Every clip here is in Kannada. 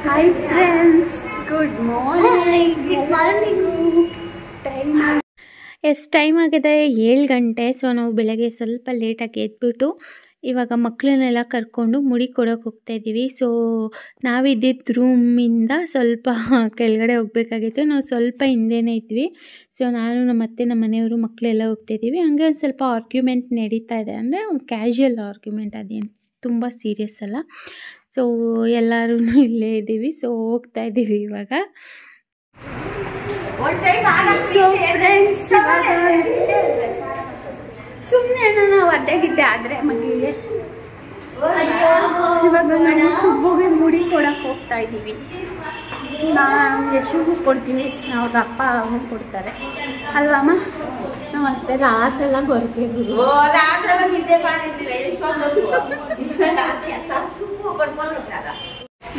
Hi friends, good morning. Time ಆಗಿದೆ 7 ಗಂಟೆ. ಸೊ ನಾವು ಬೆಳಗ್ಗೆ ಸ್ವಲ್ಪ ಲೇಟಾಗಿ ಎದ್ಬಿಟ್ಟು ಇವಾಗ ಮಕ್ಕಳನ್ನೆಲ್ಲ ಕರ್ಕೊಂಡು ಮುಡಿ ಕೊಡೋಕೆ ಹೋಗ್ತಾ ಇದ್ದೀವಿ. ಸೊ ನಾವಿದ್ದಿದ್ದ ರೂಮಿಂದ ಸ್ವಲ್ಪ ಕೆಳಗಡೆ ಹೋಗಬೇಕಾಗಿತ್ತು. ನಾವು ಸ್ವಲ್ಪ ಹಿಂದೆನೇ ಇದ್ವಿ. ಸೊ ನಾನು ನಮ್ಮ ಅತ್ತೆ, ನಮ್ಮ ಮನೆಯವರು, ಮಕ್ಕಳೆಲ್ಲ ಹೋಗ್ತಾ ಇದ್ದೀವಿ. ಹಂಗೆ ಒಂದು ಸ್ವಲ್ಪ ಆರ್ಗ್ಯುಮೆಂಟ್ ನಡೀತಾ ಇದೆ. ಅಂದರೆ ಕ್ಯಾಶುಯಲ್ ಆರ್ಗ್ಯುಮೆಂಟ್, ಅದೇನು ತುಂಬ ಸೀರಿಯಸ್ ಅಲ್ಲ. ಸೊ ಎಲ್ಲರೂ ಇಲ್ಲೇ ಇದ್ದೀವಿ. ಸೊ ಹೋಗ್ತಾ ಇದ್ದೀವಿ ಇವಾಗ. ಸೊ ಫ್ರೆಂಡ್ಸ್, ಸುಮ್ಮನೆ ನಾವು ಅಡ್ಡಾಗಿದ್ದೆ ಆದರೆ ಮಗಿಗೆ ಇವಾಗ ನಾವು ಸುಬ್ಬುಗೆ ಮುಡಿ ಕೊಡಕ್ಕೆ ಹೋಗ್ತಾ ಇದ್ದೀವಿ. ನಾವು ಯಶುಗೂ ಕೊಡ್ತೀವಿ, ಅವ್ರ ಅಪ್ಪ ಅವ್ರು ಕೊಡ್ತಾರೆ ಅಲ್ವಮ್ಮ. ನಾವು ಮತ್ತೆ ರಾತ್ರೆಲ್ಲ ಬರಬೇಕು.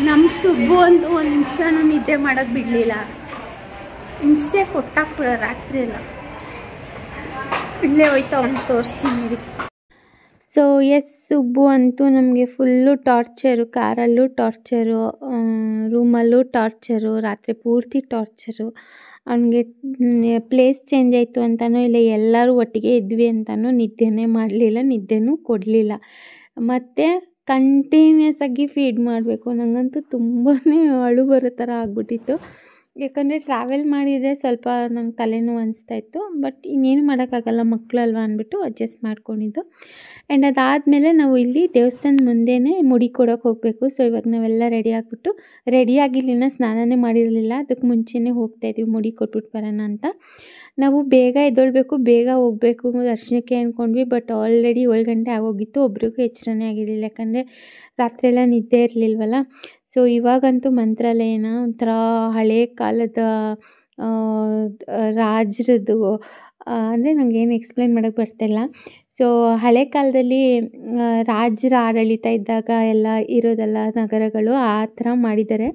ನಮ್ಮ ಸುಬ್ಬು ಅಂತೂ ಒಂದು ನಿಮಿಷನೂ ನಿದ್ದೆ ಮಾಡೋಕ್ಕೆ ಬಿಡಲಿಲ್ಲ. ಹಿಂಸೆ ಕೊಟ್ಟಾಕ್ಬಿಡ ರಾತ್ರಿ ಎಲ್ಲ. ಇಲ್ಲೇ ಹೋಯ್ತಾ ಅವ್ನು ತೋರಿಸ್ತೀನಿ. ಸೊ ಎಸ್, ಸುಬ್ಬು ಅಂತೂ ನಮಗೆ ಫುಲ್ಲು ಟಾರ್ಚರು. ಕಾರಲ್ಲೂ ಟಾರ್ಚರು, ರೂಮಲ್ಲೂ ಟಾರ್ಚರು, ರಾತ್ರಿ ಪೂರ್ತಿ ಟಾರ್ಚರು. ಅವನಿಗೆ ಪ್ಲೇಸ್ ಚೇಂಜ್ ಆಯಿತು ಅಂತಲೂ ಇಲ್ಲ, ಎಲ್ಲರೂ ಒಟ್ಟಿಗೆ ಇದ್ವಿ ಅಂತಲೂ ನಿದ್ದೆನೇ ಮಾಡಲಿಲ್ಲ, ನಿದ್ದೆನೂ ಕೊಡಲಿಲ್ಲ. ಮತ್ತು ಕಂಟಿನ್ಯೂಸ್ ಆಗಿ ಫೀಡ್ ಮಾಡಬೇಕು. ನನಗಂತೂ ತುಂಬಾ ಅಳು ಬರೋ ಥರ ಆಗ್ಬಿಟ್ಟಿತ್ತು. ಯಾಕಂದರೆ ಟ್ರಾವೆಲ್ ಮಾಡಿದರೆ ಸ್ವಲ್ಪ ನಂಗೆ ತಲೆನೋವು ಅನಿಸ್ತಾಯಿತ್ತು. ಬಟ್ ಇನ್ನೇನು ಮಾಡೋಕ್ಕಾಗಲ್ಲ, ಮಕ್ಕಳಲ್ವ ಅಂದ್ಬಿಟ್ಟು ಅಡ್ಜಸ್ಟ್ ಮಾಡ್ಕೊಂಡಿದ್ದು. ಆ್ಯಂಡ್ ಅದಾದಮೇಲೆ ನಾವು ಇಲ್ಲಿ ದೇವಸ್ಥಾನದ ಮುಂದೆನೇ ಮುಡಿ ಕೊಡೋಕೆ ಹೋಗಬೇಕು. ಸೊ ಇವಾಗ ನಾವೆಲ್ಲ ರೆಡಿ ಆಗಿಬಿಟ್ಟು, ರೆಡಿಯಾಗಿರ್ಲಿಲ್ಲ, ಸ್ನಾನನೇ ಮಾಡಿರಲಿಲ್ಲ, ಅದಕ್ಕೆ ಮುಂಚೆನೇ ಹೋಗ್ತಾಯಿದ್ವಿ ಮುಡಿ ಕೊಟ್ಬಿಟ್ಟು ಬರೋಣ ಅಂತ. ನಾವು ಬೇಗ ಎದ್ದೊಳ್ಬೇಕು, ಬೇಗ ಹೋಗಬೇಕು ದರ್ಶನಕ್ಕೆ ಅಂದ್ಕೊಂಡ್ವಿ. ಬಟ್ ಆಲ್ರೆಡಿ 7 ಗಂಟೆ ಆಗೋಗಿತ್ತು. ಒಬ್ರಿಗೂ ಎಚ್ಚರನೇ ಆಗಿರಲಿಲ್ಲ, ಯಾಕಂದರೆ ರಾತ್ರಿಯೆಲ್ಲ ನಿದ್ದೆ ಇರಲಿಲ್ವಲ್ಲ. ಸೊ ಇವಾಗಂತೂ ಮಂತ್ರಾಲಯನ ಒಂಥರ ಹಳೆ ಕಾಲದ ರಾಜರದ್ದು, ಅಂದರೆ ನನಗೇನು ಎಕ್ಸ್ಪ್ಲೇನ್ ಮಾಡೋಕ್ಕೆ ಬರ್ತಾಯಿಲ್ಲ. ಸೊ ಹಳೆ ಕಾಲದಲ್ಲಿ ರಾಜರ ಆಡಳಿತ ಇದ್ದಾಗ ಎಲ್ಲ ಇರೋದಲ್ಲ ನಗರಗಳು, ಆ ಥರ ಮಾಡಿದ್ದಾರೆ.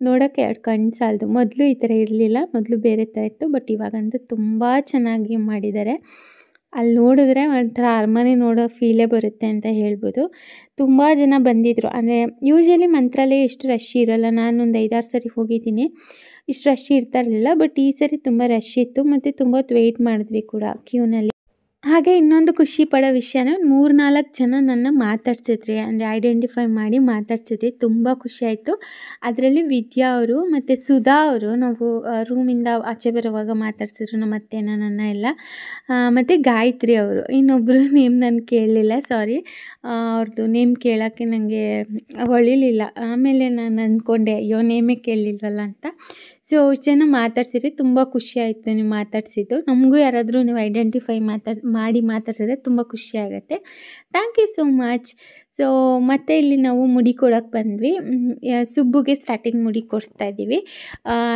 ನೋಡೋಕ್ಕೆ 2 ಕಣ್ಣು ಸಾಲದು. ಮೊದಲು ಈ ಥರ ಇರಲಿಲ್ಲ, ಮೊದಲು ಬೇರೆ ಥರ ಇತ್ತು. ಬಟ್ ಇವಾಗಂತೂ ತುಂಬ ಚೆನ್ನಾಗಿ ಮಾಡಿದ್ದಾರೆ. ಅಲ್ಲಿ ನೋಡಿದ್ರೆ ಒಂಥರ ಅರಮನೆ ನೋಡೋ ಫೀಲೇ ಬರುತ್ತೆ ಅಂತ ಹೇಳ್ಬೋದು. ತುಂಬ ಜನ ಬಂದಿದ್ದರು. ಅಂದರೆ ಯೂಶ್ವಲಿ ಮಂತ್ರಾಲಯ ಎಷ್ಟು ರಶ್ ಇರೋಲ್ಲ. ನಾನೊಂದು 5-6 ಸರಿ ಹೋಗಿದ್ದೀನಿ, ಇಷ್ಟು ರಶ್ ಇರ್ತಾ ಇರಲಿಲ್ಲ. ಬಟ್ ಈ ಸರಿ ತುಂಬ ರಶ್ ಇತ್ತು, ಮತ್ತು ತುಂಬ ಹೊತ್ತು ವೆಯ್ಟ್ ಮಾಡಿದ್ವಿ ಕೂಡ ಕ್ಯೂನಲ್ಲಿ. ಹಾಗೆ ಇನ್ನೊಂದು ಖುಷಿ ಪಡೋ ವಿಷಯನೇ, 3-4 ಜನ ನನ್ನ ಮಾತಾಡ್ಸಿದ್ರಿ, ಅಂದರೆ ಐಡೆಂಟಿಫೈ ಮಾಡಿ ಮಾತಾಡ್ಸಿದ್ರಿ. ತುಂಬ ಖುಷಿಯಾಯಿತು. ಅದರಲ್ಲಿ ವಿದ್ಯಾ ಅವರು ಮತ್ತು ಸುಧಾ ಅವರು ನಾವು ರೂಮಿಂದ ಆಚೆ ಬರುವಾಗ ಮಾತಾಡ್ಸಿದ್ರು, ನಮ್ಮ ಅತ್ತೆನ, ನನ್ನ ಎಲ್ಲ. ಮತ್ತು ಗಾಯತ್ರಿ ಅವರು, ಇನ್ನೊಬ್ಬರು ನೇಮ್ ನಾನು ಕೇಳಲಿಲ್ಲ, ಸಾರಿ. ಅವ್ರದ್ದು ನೇಮ್ ಕೇಳೋಕ್ಕೆ ನನಗೆ ಹೊಳಿಲಿಲ್ಲ. ಆಮೇಲೆ ನಾನು ಅಂದ್ಕೊಂಡೆ, ಅಯ್ಯೋ ನೇಮೇ ಕೇಳಲಿಲ್ವಲ್ಲ ಅಂತ. ಸೊ ಜನ ಮಾತಾಡ್ಸಿದ್ರೆ ತುಂಬ ಖುಷಿ ಆಯಿತು ನೀವು ಮಾತಾಡಿಸಿದ್ದು. ನಮಗೂ ಯಾರಾದರೂ ನೀವು ಐಡೆಂಟಿಫೈ ಮಾಡಿ ಮಾತಾಡ್ಸಿದ್ರೆ ತುಂಬ ಖುಷಿ ಆಗುತ್ತೆ. Thank you so much. So ಮತ್ತು ಇಲ್ಲಿ ನಾವು ಮುಡಿ ಕೊಡೋಕ್ಕೆ ಬಂದ್ವಿ. ಸುಬ್ಬುಗೆ ಸ್ಟಾರ್ಟಿಂಗ್ ಮುಡಿ ಕೊಡಿಸ್ತಾ ಇದ್ದೀವಿ.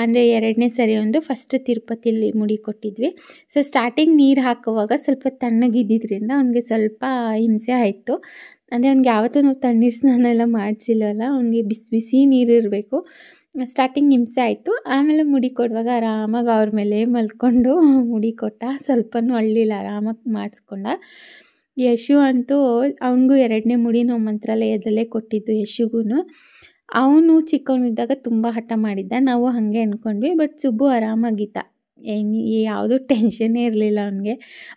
ಅಂದರೆ 2ನೇ ಸರಿ ಫಸ್ಟ್ ತಿರುಪತಿಲಿ ಮುಡಿ ಕೊಟ್ಟಿದ್ವಿ. ಸೊ ಸ್ಟಾರ್ಟಿಂಗ್ ನೀರು ಹಾಕುವಾಗ ಸ್ವಲ್ಪ ತಣ್ಣಗಿದ್ದಿದ್ದರಿಂದ ಅವ್ನಿಗೆ ಸ್ವಲ್ಪ ಹಿಂಸೆ ಆಯಿತು. ಅಂದರೆ ಅವ್ನಿಗೆ ಯಾವತ್ತೂ ನಾವು ತಣ್ಣೀರು ಸ್ನಾನ ಎಲ್ಲ ಮಾಡಿಸಿಲ್ಲವಲ್ಲ, ಅವ್ನಿಗೆ ಬಿಸಿ ನೀರು ಇರಬೇಕು. ಸ್ಟಾರ್ಟಿಂಗ್ ಹಿಂಸೆ ಆಯಿತು. ಆಮೇಲೆ ಮುಡಿ ಕೊಡುವಾಗ ಆರಾಮಾಗಿ ಅವ್ರ ಮೇಲೆ ಮಲ್ಕೊಂಡು ಮುಡಿ ಕೊಟ್ಟ. ಸ್ವಲ್ಪನೂ ಅಳ್ಳಿಲ್ಲ, ಆರಾಮಾಗಿ ಮಾಡಿಸ್ಕೊಂಡ. ಯಶು ಅಂತೂ ಅವನಿಗೂ 2ನೇ ಮುಡಿ ನಾವು ಮಂತ್ರಾಲಯದಲ್ಲೇ ಕೊಟ್ಟಿದ್ದು. ಯಶುಗೂ ಅವನು ಚಿಕ್ಕವನಿದ್ದಾಗ ತುಂಬ ಹಠ ಮಾಡಿದ್ದ, ನಾವು ಹಾಗೆ ಅಂದ್ಕೊಂಡ್ವಿ. ಬಟ್ ಸುಬ್ಬು ಆರಾಮಾಗಿದ್ದ, ಯಾವುದೂ ಟೆನ್ಷನ್ನೇ ಇರಲಿಲ್ಲ ಅವನಿಗೆ.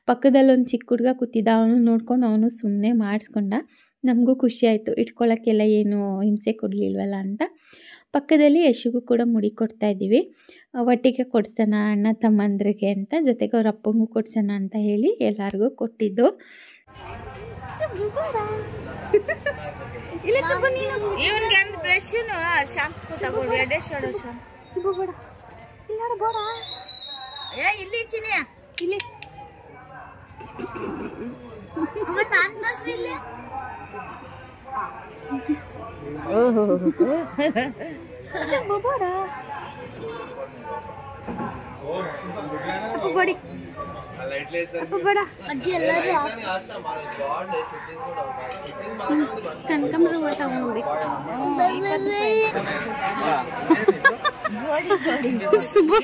ಪಕ್ಕದಲ್ಲಿ ಒಂದು ಚಿಕ್ಕ ಹುಡುಗ ಕೂತಿದ್ದ, ಅವನು ನೋಡ್ಕೊಂಡು ಅವನು ಸುಮ್ಮನೆ ಮಾಡಿಸ್ಕೊಂಡ. ನಮಗೂ ಖುಷಿ ಆಯಿತು, ಇಟ್ಕೊಳ್ಳೋಕ್ಕೆಲ್ಲ ಏನು ಹಿಂಸೆ ಕೊಡಲಿಲ್ವಲ್ಲ ಅಂತ. ಪಕ್ಕದಲ್ಲಿ ಯಶುಗೂ ಕೂಡ ಮುಡಿ ಕೊಡ್ತಾ ಇದ್ದೀವಿ. ಒಟ್ಟಿಗೆ ಕೊಡ್ಸೋಣ ಅಣ್ಣ ತಮ್ಮಂದ್ರಿಗೆ ಅಂತ, ಜೊತೆಗೆ ಅವ್ರ ಅಪ್ಪಂಗೂ ಕೊಡ್ಸೋಣ ಅಂತ ಹೇಳಿ ಎಲ್ಲರಿಗೂ ಕೊಟ್ಟಿದ್ದು. ಕನಕಾಂಬರ ಹೂವು ತಗೊಂಡ್ಬೇಕು.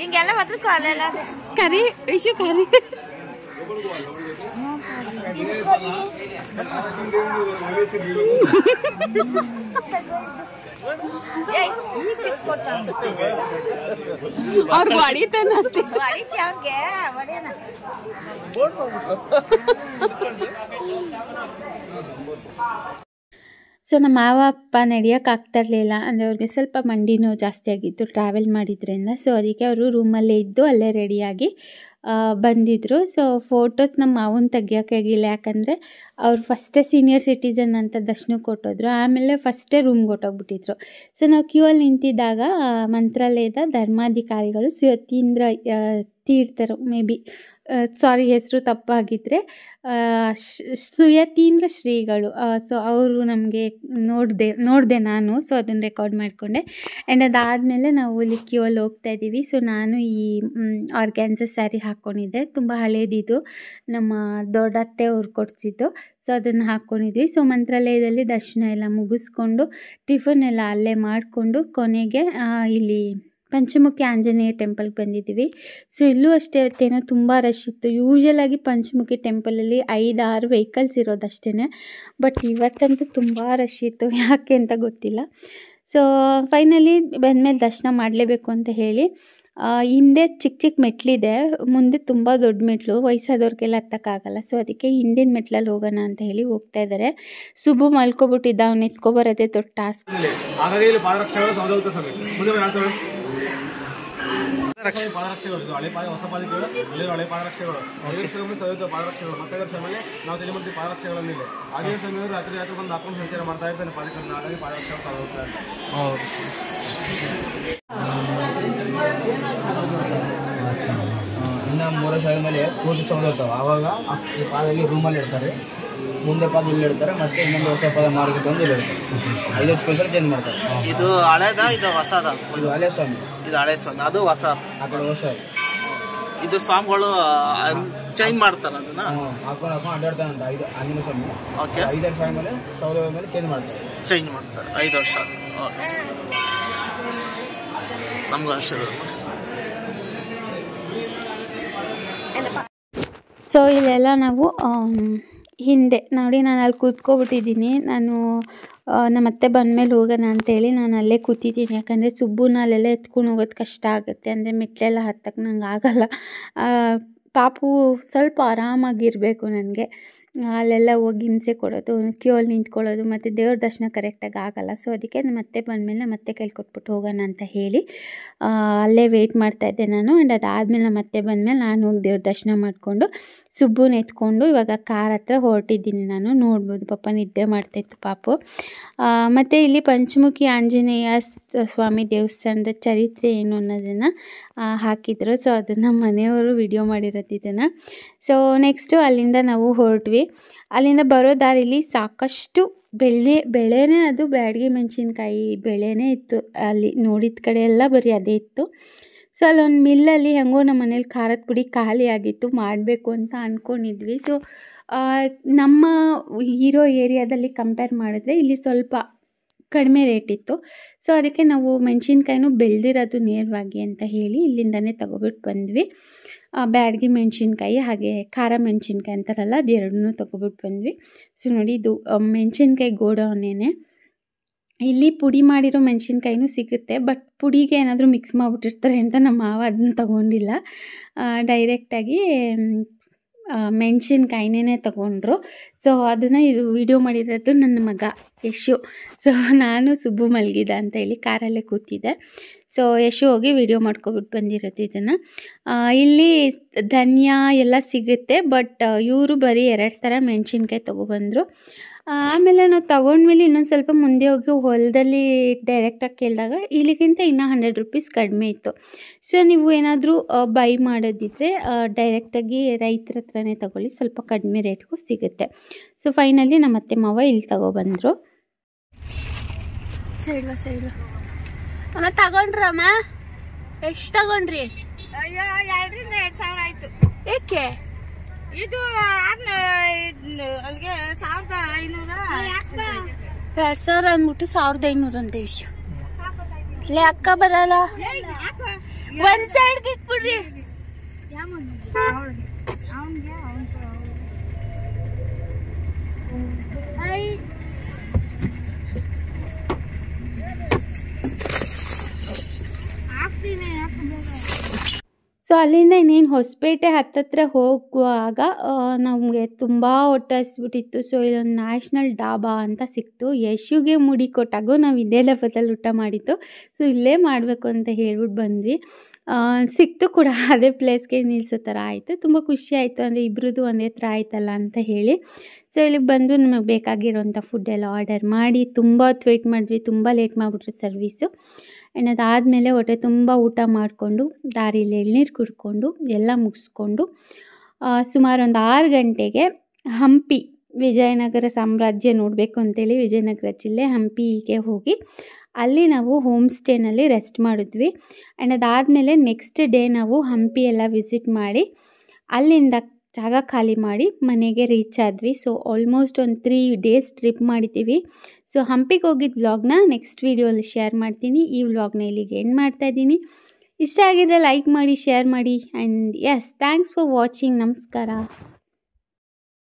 ಹಿಂಗೆಲ್ಲ ಮಾತ್ರ ಕರಿ ವಿಷು ಕರಿ ಅವ್ರಿಗೆ ಹೊಡಿತಾನೆ ಸೊ ನಮ್ಮ ಮಾವ ಅಪ್ಪ ನಡೆಯೋಕೆ ಆಗ್ತಾ ಇರಲಿಲ್ಲ, ಅಂದರೆ ಅವ್ರಿಗೆ ಸ್ವಲ್ಪ ಮಂಡಿ ನೋವು ಜಾಸ್ತಿ ಆಗಿತ್ತು ಟ್ರಾವೆಲ್ ಮಾಡಿದ್ರಿಂದ. ಸೊ ಅದಕ್ಕೆ ಅವರು ರೂಮಲ್ಲೇ ಇದ್ದು ಅಲ್ಲೇ ರೆಡಿಯಾಗಿ ಬಂದಿದ್ದರು. ಸೊ ಫೋಟೋಸ್ ನಮ್ಮ ಮಾವನ ತೆಗಿಯೋಕ್ಕಾಗಿಲ್ಲ, ಯಾಕಂದರೆ ಅವ್ರು ಫಸ್ಟೇ ಸೀನಿಯರ್ ಸಿಟಿಸನ್ ಅಂತ ದರ್ಶನಕ್ಕೆ ಕೊಟ್ಟೋದ್ರು. ಆಮೇಲೆ ಫಸ್ಟೇ ರೂಮ್ಗೆ ಹೊಟ್ಟೋಗ್ಬಿಟ್ಟಿದ್ರು. ಸೊ ನಾವು ಕ್ಯೂ ಅಲ್ಲಿ ನಿಂತಿದ್ದಾಗ ಮಂತ್ರಾಲಯದ ಧರ್ಮಾಧಿಕಾರಿಗಳು ಸುಯತೀಂದ್ರ ತೀರ್ಥರು, ಮೇ ಬಿ ಸಾರಿ ಹೆಸರು ತಪ್ಪಾಗಿದ್ದರೆ, ಸುಯತೀಂದ್ರ ಶ್ರೀಗಳು. ಸೊ ಅವರು ನಮಗೆ ನೋಡಿದೆ ನಾನು. ಸೊ ಅದನ್ನು ರೆಕಾರ್ಡ್ ಮಾಡಿಕೊಂಡೆ. ಆ್ಯಂಡ್ ಅದಾದಮೇಲೆ ನಾವು ಇಲ್ಲಿ ಕ್ಯೂ ಅಲ್ಲಿ ಹೋಗ್ತಾ ಇದ್ದೀವಿ. ಸೊ ನಾನು ಈ ಆರ್ಗ್ಯಾನ್ಸ ಸ್ಯಾರಿ ಹಾಕ್ಕೊಂಡಿದ್ದೆ, ತುಂಬ ಹಳೇದಿದು, ನಮ್ಮ ದೊಡ್ಡತ್ತೆ ಅವ್ರು ಕೊಡಿಸಿದ್ದು. ಸೊ ಅದನ್ನು ಹಾಕ್ಕೊಂಡಿದ್ವಿ. ಸೊ ಮಂತ್ರಾಲಯದಲ್ಲಿ ದರ್ಶನ ಎಲ್ಲ ಮುಗಿಸ್ಕೊಂಡು ಟಿಫನ್ ಎಲ್ಲ ಅಲ್ಲೇ ಮಾಡಿಕೊಂಡು ಕೊನೆಗೆ ಇಲ್ಲಿ ಪಂಚಮುಖಿ ಆಂಜನೇಯ ಟೆಂಪಲ್ಗೆ ಬಂದಿದ್ದೀವಿ. ಸೊ ಇಲ್ಲೂ ಅಷ್ಟೇ ಅವತ್ತೇನೋ ತುಂಬ ರಶ್ ಇತ್ತು. ಯೂಶ್ವಲಾಗಿ ಪಂಚಮುಖಿ ಟೆಂಪಲಲ್ಲಿ 5-6 ವೆಹಿಕಲ್ಸ್ ಇರೋದಷ್ಟೇ, ಬಟ್ ಇವತ್ತಂತೂ ತುಂಬ ರಶ್ ಇತ್ತು, ಯಾಕೆ ಅಂತ ಗೊತ್ತಿಲ್ಲ. ಸೊ ಫೈನಲಿ ಬಂದಮೇಲೆ ದರ್ಶನ ಮಾಡಲೇಬೇಕು ಅಂತ ಹೇಳಿ ಹಿಂದೆ ಚಿಕ್ಕ ಚಿಕ್ಕ ಮೆಟ್ಲಿದೆ, ಮುಂದೆ ತುಂಬ ದೊಡ್ಡ ಮೆಟ್ಲು, ವಯಸ್ಸಾದವ್ರಿಗೆಲ್ಲ ಹತ್ತಕ್ಕಾಗಲ್ಲ. ಸೊ ಅದಕ್ಕೆ ಹಿಂದಿನ ಮೆಟ್ಲಲ್ಲಿ ಹೋಗೋಣ ಅಂತ ಹೇಳಿ ಹೋಗ್ತಾ ಇದ್ದಾರೆ. ಸುಬ್ಬು ಮಲ್ಕೊಬಿಟ್ಟಿದ್ದ, ಅವ್ನು ಎತ್ಕೊಬರೋದೇ ದೊಡ್ಡ ಟಾಸ್ಕ್. ಪಾದರಕ್ಷೆಗಳು ಹಳೆ ಪಾದ ಹೊಸ ಪಾದಗಳು ಎಲ್ಲರೂ ಹಳೆ ಪಾದರಕ್ಷೆಗಳು ಸದೌತ ಪಾದರಕ್ಷೆಗಳು. ಮತ್ತೆ ಸಮಯ ನಾವು ತಲೆ ಮಾಡ್ತೀವಿ ಪಾದರಕ್ಷೆಗಳನ್ನಿಲ್ಲ. ಆಗಿನ ಸಮಯ ರಾತ್ರಿ ರಾತ್ರಿ ಬಂದು ಹಾಕೊಂಡು ಸಂಚಾರ ಮಾಡ್ತಾ ಇರ್ತಾನೆ ಪಾದಕಗಳನ್ನ, ಹಾಗಾಗಿ ಪಾದರಕ್ಷೆಗಳು ಸದೌತ ಅಂತ. ಇನ್ನು 3 ವರ್ಷ ಆದಮೇಲೆ ಪೂರ್ತಿ ಸೌದಿರ್ತಾವೆ. ಆವಾಗ ಈ ಪಾದಲ್ಲಿ ರೂಮಲ್ಲಿ ಇಡ್ತಾರೆ, ಮುಂದೆ ಪಾದ ಇಲ್ಲಿ ಇಡ್ತಾರೆ, ಮತ್ತೆ ಇನ್ನೊಂದು ಹೊಸ ಪಾದ ಮಾರ್ಕೆಟ್ ಒಂದು ಇಲ್ಲಿ ಇಡ್ತಾರೆ. 5 ವರ್ಷಕ್ಕೋಸ್ಕರ ಚೇಂಜ್ ಮಾಡ್ತಾರೆ. ಇದು ಹಳೇದ, ಇದು ಹೊಸದ? ಇದು ಹಳೆ ಸ್ವಾಮಿ, ಇದು ಹಳೆ ಸ್ವಾಮಿ, ಅದು ಹೊಸ, ಆ ಕಡೆ ಹೊಸ. ಇದು ಸ್ವಾಮಿಗಳು ಚೇಂಜ್ ಮಾಡ್ತಾರೆ, ಅದನ್ನ ಹಾಕೊಂಡು ಅಡ್ಡಾಡ್ತಾನೆ ಅಂತ. 5 ಆಂಜನೇಯ ಸ್ವಾಮಿ. ಓಕೆ, 5 ವರ್ಷ ಆದಮೇಲೆ ಸೌದೆ ಮೇಲೆ ಚೇಂಜ್ ಮಾಡ್ತಾರೆ. 5 ವರ್ಷ. ನಮ್ಗೆ ಅಷ್ಟೇ. ಸೊ ಇಲ್ಲೆಲ್ಲ ನಾವು ಹಿಂದೆ ನೋಡಿ, ನಾನು ಅಲ್ಲಿ ಕೂತ್ಕೊಬಿಟ್ಟಿದ್ದೀನಿ. ನಮ್ಮತ್ತೆ ಬಂದಮೇಲೆ ಹೋಗೋಣ ಅಂತೇಳಿ ನಾನು ಅಲ್ಲೇ ಕೂತಿದ್ದೀನಿ. ಯಾಕಂದರೆ ಸುಬ್ಬುನ ಅಲ್ಲೆಲ್ಲ ಎತ್ಕೊಂಡು ಹೋಗೋದು ಕಷ್ಟ ಆಗುತ್ತೆ, ಅಂದರೆ ಮೆಟ್ಲೆಲ್ಲ ಹತ್ತಕ್ಕೆ ನಂಗೆ ಆಗಲ್ಲ. ಪಾಪು ಸ್ವಲ್ಪ ಆರಾಮಾಗಿರಬೇಕು ನನಗೆ. ಅಲ್ಲೆಲ್ಲ ಹೋಗಿ ಹಿಂಸೆ ಕೊಡೋದು, ಕ್ಯೂ ಅಲ್ಲಿ ನಿಂತ್ಕೊಳ್ಳೋದು, ಮತ್ತು ದೇವ್ರ ದರ್ಶನ ಕರೆಕ್ಟಾಗಿ ಆಗಲ್ಲ. ಸೊ ಅದಕ್ಕೆ ಮತ್ತೆ ಬಂದಮೇಲೆ ಮತ್ತೆ ಕೈ ಕೊಟ್ಬಿಟ್ಟು ಹೋಗೋಣ ಅಂತ ಹೇಳಿ ಅಲ್ಲೇ ವೆಯ್ಟ್ ಮಾಡ್ತಾಯಿದ್ದೆ ನಾನು. ಆ್ಯಂಡ್ ಅದಾದಮೇಲೆ ಮತ್ತೆ ಬಂದಮೇಲೆ ನಾನು ಹೋಗಿ ದೇವ್ರ ದರ್ಶನ ಮಾಡಿಕೊಂಡು ಸುಬ್ಬುನ ಎತ್ಕೊಂಡು ಇವಾಗ ಕಾರ್ ಹತ್ರ ಹೊರಟಿದ್ದೀನಿ ನಾನು. ನೋಡ್ಬೋದು ಪಾಪ ನಿದ್ದೆ ಮಾಡ್ತಾಯಿತ್ತು ಪಾಪು. ಮತ್ತು ಇಲ್ಲಿ ಪಂಚಮುಖಿ ಆಂಜನೇಯ ಸ್ವಾಮಿ ದೇವಸ್ಥಾನದ ಚರಿತ್ರೆ ಏನು ಅನ್ನೋದನ್ನು ಹಾಕಿದರು. ಸೊ ಅದನ್ನು ಮನೆಯವರು ವಿಡಿಯೋ ಮಾಡಿರೋದು ಇದನ್ನು. ಸೊ ನೆಕ್ಸ್ಟು ಅಲ್ಲಿಂದ ನಾವು ಹೊರಟ್ವಿ. ಅಲ್ಲಿಂದ ಬರೋ ದಾರಿಲಿ ಸಾಕಷ್ಟು ಬೆಳೆನೇ, ಅದು ಬ್ಯಾಡಗಿ ಮೆಣಸಿನ್ಕಾಯಿ ಬೆಳೆನೇ ಇತ್ತು. ಅಲ್ಲಿ ನೋಡಿದ ಕಡೆ ಎಲ್ಲ ಬರೀ ಅದೇ ಇತ್ತು. ಸೊ ಅಲ್ಲೊಂದು ಮಿಲ್ಲಲ್ಲಿ ಹೆಂಗೋ ನಮ್ಮ ಮನೇಲಿ ಖಾರದ ಪುಡಿ ಖಾಲಿ ಆಗಿತ್ತು, ಮಾಡಬೇಕು ಅಂತ ಅಂದ್ಕೊಂಡಿದ್ವಿ. ಸೊ ನಮ್ಮ ಇರೋ ಏರಿಯಾದಲ್ಲಿ ಕಂಪೇರ್ ಮಾಡಿದ್ರೆ ಇಲ್ಲಿ ಸ್ವಲ್ಪ ಕಡಿಮೆ ರೇಟ್ ಇತ್ತು. ಸೊ ಅದಕ್ಕೆ ನಾವು ಮೆಣಸಿನ್ಕಾಯಿನೂ ಬೆಳೆದಿರೋದು ನೇರವಾಗಿ ಅಂತ ಹೇಳಿ ಇಲ್ಲಿಂದನೇ ತಗೊಬಿಟ್ಟು ಬಂದ್ವಿ. ಬ್ಯಾಡಗಿ ಮೆಣಸಿನ್ಕಾಯಿ ಹಾಗೆ ಖಾರ ಮೆಣಸಿನ್ಕಾಯಿ ಅಂತಾರಲ್ಲ, ಅದು ಎರಡನ್ನೂ ತೊಗೊಬಿಟ್ಟು ಬಂದ್ವಿ. ಸೊ ನೋಡಿ, ಇದು ಮೆಣಸಿನ್ಕಾಯಿ ಗೋಡೌನೇನೆ. ಇಲ್ಲಿ ಪುಡಿ ಮಾಡಿರೋ ಮೆಣಸಿನ್ಕಾಯಿನೂ ಸಿಗುತ್ತೆ, ಬಟ್ ಪುಡಿಗೆ ಏನಾದರೂ ಮಿಕ್ಸ್ ಮಾಡಿಬಿಟ್ಟಿರ್ತಾರೆ ಅಂತ ನಮ್ಮ ಮಾವ ಅದನ್ನು ತೊಗೊಂಡಿಲ್ಲ. ಡೈರೆಕ್ಟಾಗಿ ಮೆಣಸಿನ್ಕಾಯಿನೇ ತೊಗೊಂಡ್ರು. ಸೊ ಅದನ್ನು ಇದು ವಿಡಿಯೋ ಮಾಡಿರೋದು ನನ್ನ ಮಗ ಯಶು. ಸೊ ನಾನು ಸುಬ್ಬು ಮಲಗಿದ ಅಂತ ಹೇಳಿ ಕಾರಲ್ಲೇ ಕೂತಿದ್ದೆ. ಸೊ ಯಶು ಹೋಗಿ ವಿಡಿಯೋ ಮಾಡ್ಕೊಬಿಟ್ಟು ಬಂದಿರೋದು ಇದನ್ನು. ಇಲ್ಲಿ ಧನಿಯಾ ಎಲ್ಲ ಸಿಗುತ್ತೆ, ಬಟ್ ಇವರು ಬರೀ 2 ಥರ ಮೆಣಸಿನ್ಕಾಯಿ ತೊಗೊಬಂದರು. ಆಮೇಲೆ ನಾವು ತೊಗೊಂಡ್ಮೇಲೆ ಇನ್ನೊಂದು ಸ್ವಲ್ಪ ಮುಂದೆ ಹೋಗಿ ಹೊಲದಲ್ಲಿ ಡೈರೆಕ್ಟಾಗಿ ಕೇಳಿದಾಗ ಇಲ್ಲಿಗಿಂತ ಇನ್ನೂ 100 ರೂಪೀಸ್ ಕಡಿಮೆ ಇತ್ತು. ಸೊ ನೀವು ಏನಾದರೂ ಬೈ ಮಾಡೋದಿದ್ದರೆ ಡೈರೆಕ್ಟಾಗಿ ರೈತರ ಹತ್ರನೇ ತೊಗೊಳ್ಳಿ, ಸ್ವಲ್ಪ ಕಡಿಮೆ ರೇಟ್ಗೂ ಸಿಗುತ್ತೆ. ಸೊ ಫೈನಲಿ ನಮ್ಮ ಅತ್ತೆ ಮಾವ ಇಲ್ಲಿ ತಗೊಬಂದರು. ಸೈಡ್ಲ ಅಮ್ಮ ತಗೊಂಡ್ರಮ್ಮ? ಎಷ್ಟು ತಗೊಂಡ್ರಿ? ಅಯ್ಯೋ 2,000 ಆಯ್ತು. ಏಕೆ? ಇದು ಅಲ್ಲಿಗೆ 1,500. 2,000 ಅಂದ್ಬಿಟ್ಟು 1,500 ಅಂತ ವಿಷಯ. ಲೇ ಅಕ್ಕ ಬರಲ್ಲ, ಒಂದ್ ಸೈಡ್ಗೆ ಇಕ್ಬಿಡ್ರಿ. ಅಲ್ಲಿಂದ ಇನ್ನೇನು ಹೊಸಪೇಟೆ ಹತ್ತತ್ರ ಹೋಗುವಾಗ ನಮಗೆ ತುಂಬ ಹೊಟ್ಟೆ ಹಸ್ಬಿಟ್ಟಿತ್ತು. ಸೊ ಇಲ್ಲೊಂದು ನ್ಯಾಷನಲ್ ಡಾಬಾ ಅಂತ ಸಿಕ್ತು. ಯಶುಗೆ ಮುಡಿ ಕೊಟ್ಟಾಗೂ ನಾವು ಇದೇ ಡಬ್ಬದಲ್ಲಿ ಊಟ ಮಾಡಿದ್ದು. ಸೊ ಇಲ್ಲೇ ಮಾಡಬೇಕು ಅಂತ ಹೇಳ್ಬಿಟ್ಟು ಬಂದ್ವಿ. ಸಿಕ್ತು ಕೂಡ, ಅದೇ ಪ್ಲೇಸ್ಗೆ ನಿಲ್ಲಿಸೋ ಥರ ಆಯಿತು. ತುಂಬ ಖುಷಿ ಆಯಿತು, ಅಂದರೆ ಇಬ್ಬರದು ಒಂದೇ ಥರ ಆಯ್ತಲ್ಲ ಅಂತ ಹೇಳಿ. ಸೊ ಇಲ್ಲಿಗೆ ಬಂದು ನಮಗೆ ಬೇಕಾಗಿರೋಂಥ ಫುಡ್ಡೆಲ್ಲ ಆರ್ಡರ್ ಮಾಡಿ ತುಂಬ ಹೊತ್ತು ವೆಯ್ಟ್ ಮಾಡಿದ್ವಿ. ತುಂಬ ಲೇಟ್ ಮಾಡಿಬಿಟ್ರು ಸರ್ವೀಸು. ಆ್ಯಂಡ್ ಅದಾದಮೇಲೆ ಹೊಟ್ಟೆ ತುಂಬ ಊಟ ಮಾಡಿಕೊಂಡು ದಾರಿಲಿ ಎಳ್ನೀರು ಕುಡ್ಕೊಂಡು ಎಲ್ಲ ಮುಗಿಸ್ಕೊಂಡು ಸುಮಾರು ಒಂದು 6 ಗಂಟೆಗೆ ಹಂಪಿ, ವಿಜಯನಗರ ಸಾಮ್ರಾಜ್ಯ ನೋಡಬೇಕು ಅಂತೇಳಿ ವಿಜಯನಗರ ಜಿಲ್ಲೆ ಹಂಪಿಗೆ ಹೋಗಿ ಅಲ್ಲಿ ನಾವು ಹೋಮ್ ಸ್ಟೇನಲ್ಲಿ ರೆಸ್ಟ್ ಮಾಡಿದ್ವಿ. ಆ್ಯಂಡ್ ಅದಾದಮೇಲೆ ನೆಕ್ಸ್ಟ್ ಡೇ ನಾವು ಹಂಪಿ ಎಲ್ಲ ವಿಸಿಟ್ ಮಾಡಿ ಅಲ್ಲಿಂದ ಜಾಗ ಖಾಲಿ ಮಾಡಿ ಮನೆಗೆ ರೀಚ್ ಆದ್ವಿ. ಸೊ ಆಲ್ಮೋಸ್ಟ್ ಒಂದು 3 ಡೇಸ್ ಟ್ರಿಪ್ ಮಾಡಿದ್ದೀವಿ. ಸೊ ಹಂಪಿಗೆ ಹೋಗಿದ್ದ ವ್ಲಾಗ್ನ ನೆಕ್ಸ್ಟ್ ವೀಡಿಯೋಲಿ ಶೇರ್ ಮಾಡ್ತೀನಿ. ಈ ವ್ಲಾಗ್ನ ಇಲ್ಲಿಗೆ ಎಂಡ್ ಮಾಡ್ತಾಯಿದ್ದೀನಿ. ಇಷ್ಟ ಆಗಿದ್ರೆ ಲೈಕ್ ಮಾಡಿ, ಶೇರ್ ಮಾಡಿ. And yes, thanks for watching. ನಮಸ್ಕಾರ.